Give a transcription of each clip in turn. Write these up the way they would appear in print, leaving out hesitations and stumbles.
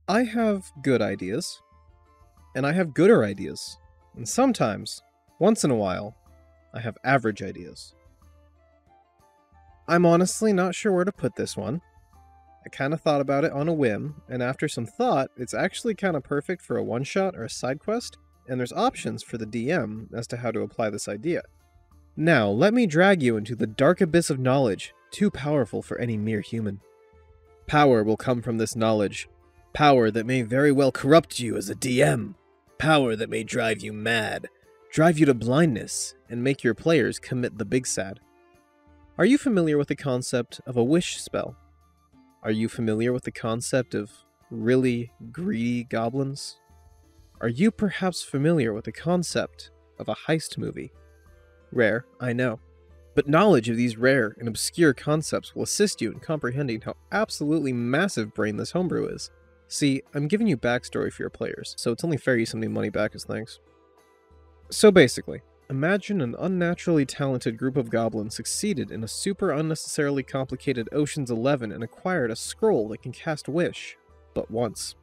I have good ideas, and I have gooder ideas, and sometimes, once in a while, I have average ideas. I'm honestly not sure where to put this one. I kind of thought about it on a whim, and after some thought, it's actually kind of perfect for a one-shot or a side quest, and there's options for the DM as to how to apply this idea. Now, let me drag you into the dark abyss of knowledge, too powerful for any mere human. Power will come from this knowledge. Power that may very well corrupt you as a DM. Power that may drive you mad, drive you to blindness, and make your players commit the big sad. Are you familiar with the concept of a wish spell? Are you familiar with the concept of really greedy goblins? Are you perhaps familiar with the concept of a heist movie? Rare, I know. But knowledge of these rare and obscure concepts will assist you in comprehending how absolutely massive brain this homebrew is. See, I'm giving you backstory for your players, so it's only fair you send me money back as thanks. So basically, imagine an unnaturally talented group of goblins succeeded in a super unnecessarily complicated Ocean's 11 and acquired a scroll that can cast Wish, but once.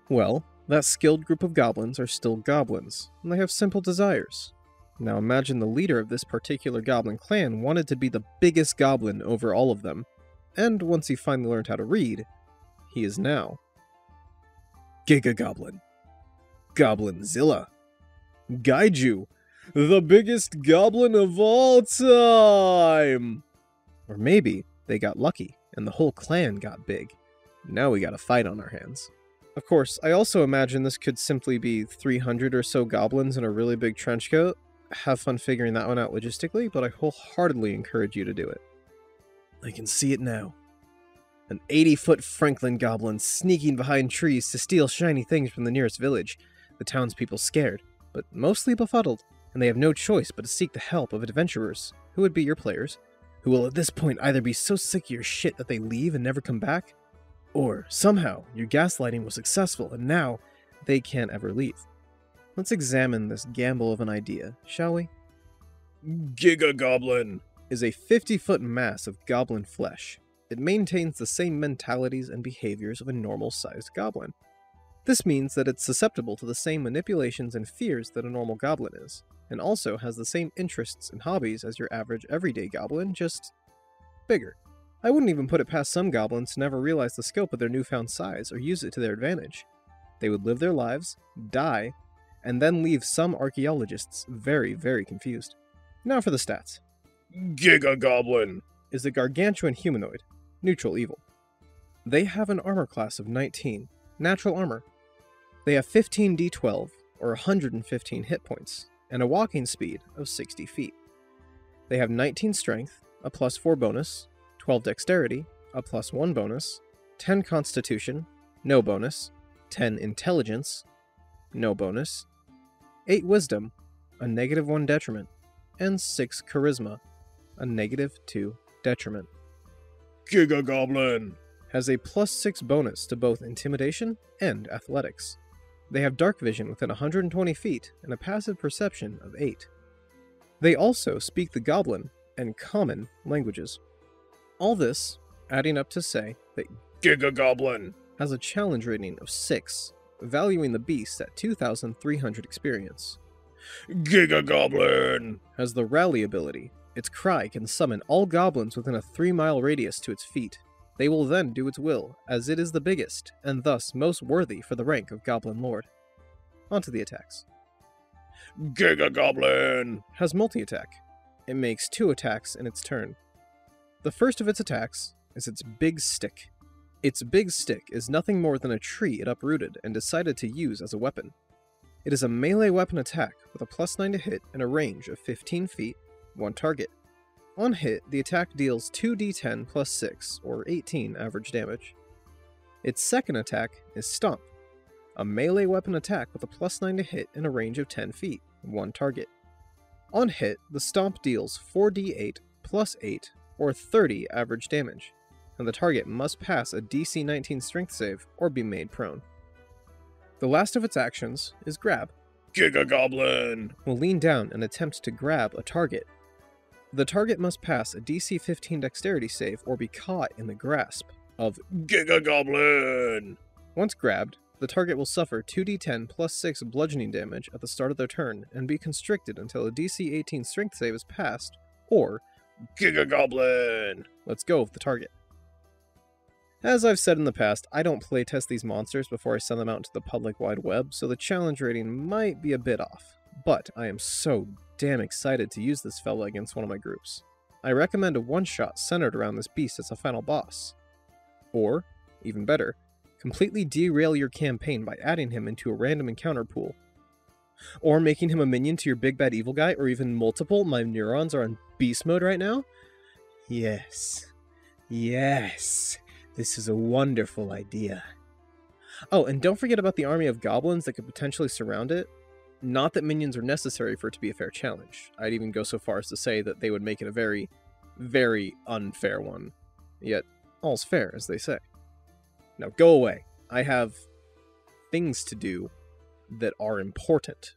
Well, that skilled group of goblins are still goblins, and they have simple desires. Now imagine the leader of this particular goblin clan wanted to be the biggest goblin over all of them, and once he finally learned how to read, he is now GIGAGOBLIN, Goblinzilla, Gaiju, the biggest goblin of all time! Or maybe they got lucky and the whole clan got big. Now we got a fight on our hands. Of course, I also imagine this could simply be 300 or so goblins in a really big trench coat. Have fun figuring that one out logistically, but I wholeheartedly encourage you to do it. I can see it now. An 80-foot Franklin goblin sneaking behind trees to steal shiny things from the nearest village. The townspeople scared, but mostly befuddled, and they have no choice but to seek the help of adventurers, who would be your players, who will at this point either be so sick of your shit that they leave and never come back, or somehow your gaslighting was successful and now they can't ever leave. Let's examine this gamble of an idea, shall we? GIGAGOBLIN is a 50-foot mass of goblin flesh. It maintains the same mentalities and behaviors of a normal-sized goblin. This means that it's susceptible to the same manipulations and fears that a normal goblin is, and also has the same interests and hobbies as your average everyday goblin, just bigger. I wouldn't even put it past some goblins to never realize the scope of their newfound size or use it to their advantage. They would live their lives, die, and then leave some archaeologists very, very confused. Now for the stats. GIGAGOBLIN is a gargantuan humanoid, neutral evil. They have an armor class of 19, natural armor. They have 15 d12, or 115 hit points, and a walking speed of 60 feet. They have 19 strength, a +4 bonus, 12 dexterity, a +1 bonus, 10 constitution, no bonus, 10 intelligence, no bonus, 8 wisdom, a -1 detriment, and 6 charisma, a -2 detriment. GIGAGOBLIN has a +6 bonus to both intimidation and athletics. They have dark vision within 120 feet and a passive perception of 8. They also speak the goblin and common languages. All this adding up to say that GIGAGOBLIN has a challenge rating of 6, valuing the beast at 2,300 experience. GIGAGOBLIN has the rally ability. Its cry can summon all goblins within a 3-mile radius to its feet. They will then do its will, as it is the biggest, and thus most worthy for the rank of Goblin Lord. On to the attacks. GIGAGOBLIN has multi-attack. It makes 2 attacks in its turn. The first of its attacks is its Big Stick. Its Big Stick is nothing more than a tree it uprooted and decided to use as a weapon. It is a melee weapon attack with a +9 to hit and a range of 15 feet, 1 target. On hit, the attack deals 2d10 + 6, or 18 average damage. Its second attack is Stomp, a melee weapon attack with a +9 to hit and a range of 10 feet, 1 target. On hit, the Stomp deals 4d8 + 8, or 30 average damage, and the target must pass a DC 19 strength save or be made prone. The last of its actions is Grab. GIGAGOBLIN will lean down and attempt to grab a target. The target must pass a DC 15 dexterity save or be caught in the grasp of GIGAGOBLIN. Once grabbed, the target will suffer 2d10 plus 6 bludgeoning damage at the start of their turn and be constricted until a DC 18 strength save is passed, or GIGAGOBLIN! Let's go with the target. As I've said in the past, I don't playtest these monsters before I send them out into the public wide web, so the challenge rating might be a bit off. But I am so damn excited to use this fella against one of my groups. I recommend a one-shot centered around this beast as a final boss. Or, even better, completely derail your campaign by adding him into a random encounter pool. Or making him a minion to your big bad evil guy, or even multiple. My neurons are on beast mode right now. Yes. Yes. This is a wonderful idea. Oh, and don't forget about the army of goblins that could potentially surround it. Not that minions are necessary for it to be a fair challenge. I'd even go so far as to say that they would make it a very, very unfair one. Yet, all's fair, as they say. Now go away. I have things to do that are important.